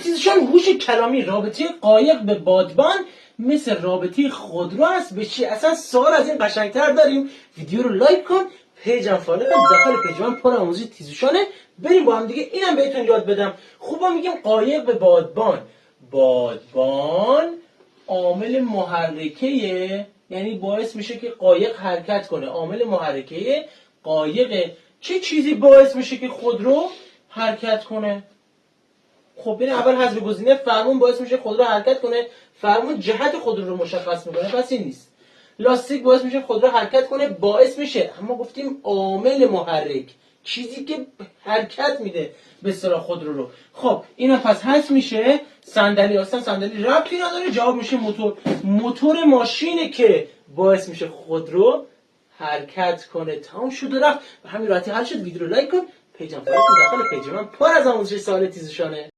تیزشان هوش کلامی رابطه قایق به بادبان مثل رابطه خودرو است به چی؟ اصلا سوال از این قشنگتر داریم. ویدیو رو لایک کن، پیجم فالو کن. داخل پیج من پر آموزش تیزشانه. بریم با هم دیگه اینم بهتون یاد بدم. خوبا میگیم قایق به بادبان. بادبان عامل محرکه، یعنی باعث میشه که قایق حرکت کنه. عامل محرکه قایق. چه چیزی باعث میشه که خودرو حرکت کنه؟ خب این اول حذف گزینه فرمون باعث میشه خودرو حرکت کنه. فرمون جهت خودرو رو مشخص میکنه، پس این نیست. لاستیک باعث میشه خودرو حرکت کنه، باعث میشه، اما گفتیم عامل محرک، چیزی که حرکت میده به اصطلاح خودرو رو. خب اینا پس حذف میشه. صندلی هستن، صندلی ربطی نداره. جواب میشه موتور. موتور ماشینه که باعث میشه خودرو حرکت کنه. تمام شد و رفت. به همین راحتی حل شد. ویدیو رو لایک کن، پیجم فالو کن. داخل پیج من پر از آموزش سوال تیزشانه.